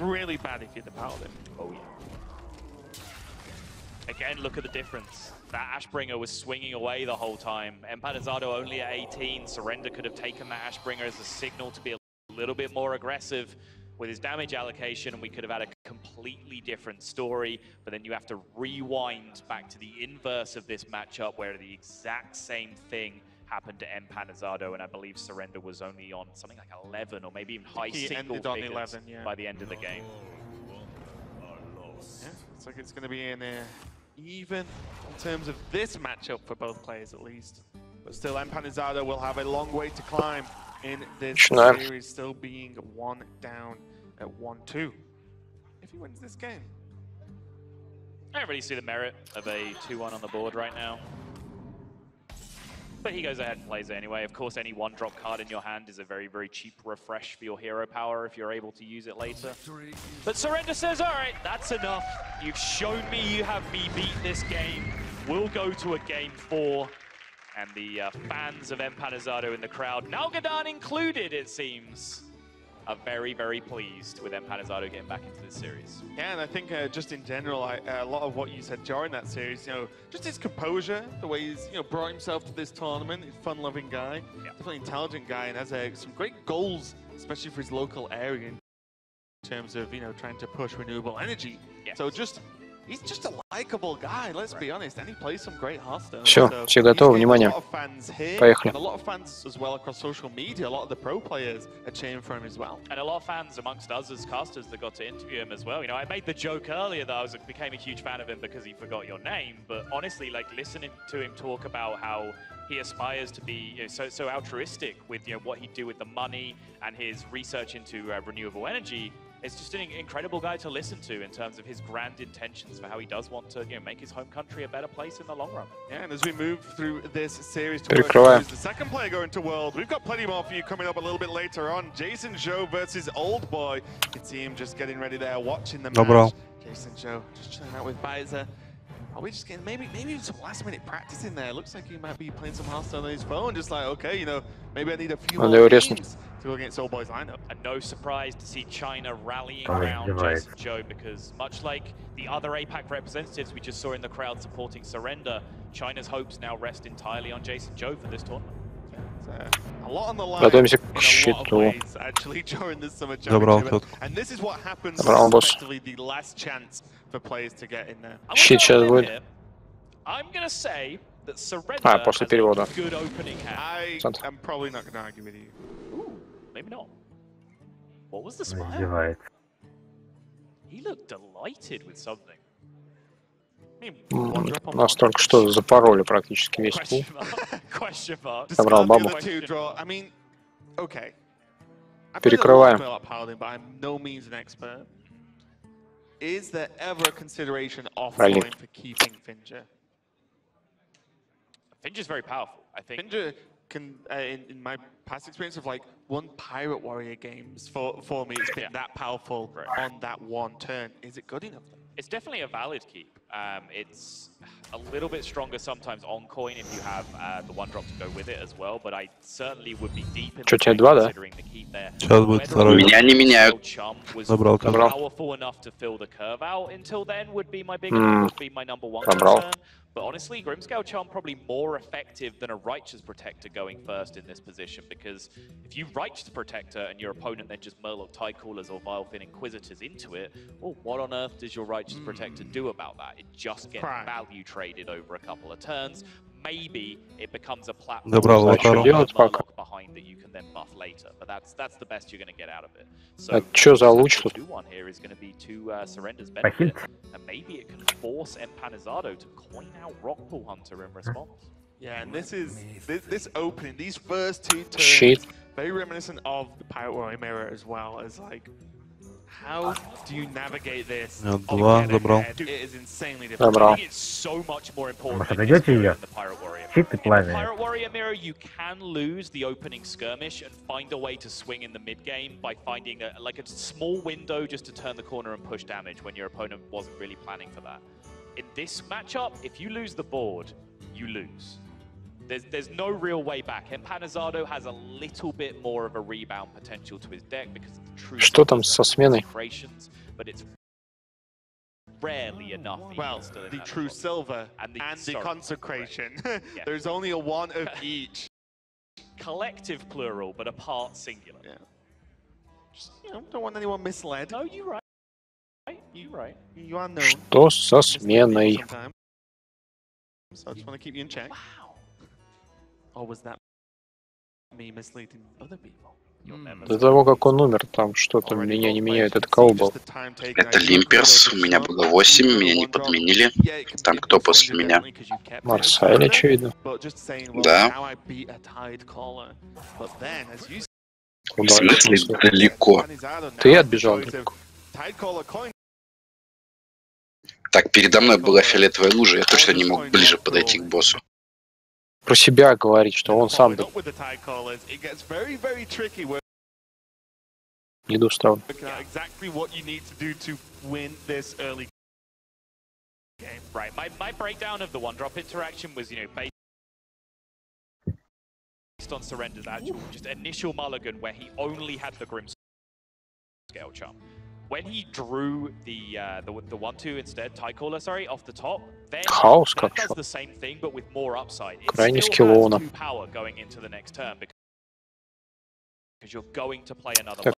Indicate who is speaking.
Speaker 1: really bad if you're the Paladin.
Speaker 2: Oh yeah. Again, look at the difference. That Ashbringer was swinging away the whole time. Empanizado only at 18. Surrender could have taken that Ashbringer as a signal to be a little bit more aggressive with his damage allocation, and we could have had a completely different story. But then you have to rewind back to the inverse of this matchup where the exact same thing happened to Empanizado, and I believe Surrender was only on something like 11 or maybe even high single figures
Speaker 1: 11, yeah.
Speaker 2: by the end of the game.
Speaker 1: Yeah, looks like it's going to be in even in terms of this matchup for both players at least. But still, Empanizado will have a long way to climb in this series, still being one down at 1-2. If he wins this game.
Speaker 2: I don't really see the merit of a 2-1 on the board right now. But he goes ahead and plays it anyway. Of course, any one-drop card in your hand is a very, very cheap refresh for your hero power if you're able to use it later. But Surrender says, all right, that's enough. You've shown me you have me beat this game. We'll go to a game 4. And the fans of Empanizado in the crowd, Nalgadan included, it seems, are very, very pleased with Empanizado getting back into this series.
Speaker 1: Yeah, and I think just in general, a lot of what you said during that series, just his composure, the way he's brought himself to this tournament, he's a fun-loving guy, definitely intelligent guy, and has some great goals, especially for his local area in terms of trying to push renewable energy.
Speaker 2: Yes.
Speaker 1: So he's just a likable guy, let's be honest, and he plays some great Hearthstone.
Speaker 3: Все, все готовы, внимание. Поехали.
Speaker 1: A lot of fans as well across social media, a lot of the pro players are cheering for him as well.
Speaker 2: And a lot of fans amongst us as casters that got to interview him as well. I made the joke earlier that I became a huge fan of him because he forgot your name, but honestly, like listening to him talk about how he aspires to be so altruistic with what he'd do with the money and his research into renewable energy. It's just an incredible guy to listen to in terms of his grand intentions for how he does want to make his home country a better place in the long run.
Speaker 1: Yeah, and as we move through this series towards the second player going to World, we've got plenty more for you coming up a little bit later on. Jason Joe versus Old Boy. You can see him just getting ready there, watching the match. Jason Joe just chilling out with Baiza. Are we just getting maybe some last minute practice in there? Looks like he might be playing some Hearthstone on his phone, just like, okay, maybe I need a few more games to go against Old Boy's lineup.
Speaker 2: And no surprise to see China rallying around Jason Joe, because much like the other APAC representatives we just saw in the crowd supporting Surrender, China's hopes now rest entirely on Jason Joe for this tournament.
Speaker 1: A lot on the line in a lot of ways, actually, during this summer championship. And this is what happens, effectively the last chance for players to get in there.
Speaker 2: I'm going to say that Surrender has a good opening hand.
Speaker 1: I'm probably not going to argue with you.
Speaker 2: Ooh, maybe not. What was the smile? He looked delighted with something.
Speaker 3: Нас только что запороли практически весь пул. Собрал бабу. Перекрываем. Пролив.
Speaker 2: Finch is very powerful, I think.
Speaker 1: Finch can, in my past experience of like one Pirate Warrior games, for me, it's been that powerful on that one turn. Is it good enough?
Speaker 2: It's definitely a valid keep. It's a little bit stronger sometimes on coin if you have the one drop to go with it as well, but I certainly would be deep in considering the keep there.
Speaker 4: Меня не меняют.
Speaker 2: Was powerful enough to fill the curve out until then would be my number one concern. But honestly, Grimscale Charm probably more effective than a Righteous Protector going first in this position, because if you Righteous Protector and your opponent then just Murloc Tidecoolers or Vilefin Inquisitors into it, well, what on earth does your Righteous Protector do about that? It just gets value traded over a couple of turns. Maybe it becomes a platform Murloc behind that you can then buff later, but that's the best you're going to get out of it. So the 2-1 here is going to be to Surrender's benefit, and maybe it can force Empanizado to coin out Rockpool Hunter in response.
Speaker 1: Yeah, and this opening, these first two turns, very reminiscent of the Pirate Warrior Mirror as well, as like, how do you navigate this? It is insanely difficult. I think it's so much more important than the Pirate Warrior Mirror. In the Pirate Warrior Mirror, you can lose the opening skirmish and find a way to swing in the mid game by finding a small window just to turn the corner and push damage when your opponent wasn't really planning for that. In this matchup, if you lose the board, you lose. There's no real way back. Empanizado has a little bit more of a rebound potential to his deck because of the true
Speaker 3: Что там со сменой?
Speaker 2: but it's rarely enough.
Speaker 1: Well, the true silver and the consecration. Yeah. There's only a one of each.
Speaker 2: Collective plural, but a part singular.
Speaker 1: Yeah. Just, don't want anyone misled.
Speaker 2: No, you're right. You're right.
Speaker 1: You are known.
Speaker 3: Что со сменой?
Speaker 1: So I just want to keep you in check. Wow. Or was that me misleading other people?
Speaker 3: До того, как он умер, там что-то меня не меняет. Это кого был?
Speaker 4: Это Лимперс, у меня было 8, меня не подменили. Там кто после меня?
Speaker 3: Марсайль, очевидно.
Speaker 4: Да. В
Speaker 3: Куда?
Speaker 4: смысле далеко?
Speaker 3: Ты отбежал далеко.
Speaker 4: Так, передо мной была фиолетовая лужа, я точно не мог ближе подойти к боссу.
Speaker 3: Про себя говорить, что он сам не доставлен.
Speaker 2: Right, my breakdown of the one-drop interaction was, based on Surrender's actual, just initial mulligan where he only had the Grimscale charm. When he drew the 1-2 instead, Tidecaller, sorry, off the top, then that does the same thing but with more upside. It still has 2 power going into the next turn because you're going to play another.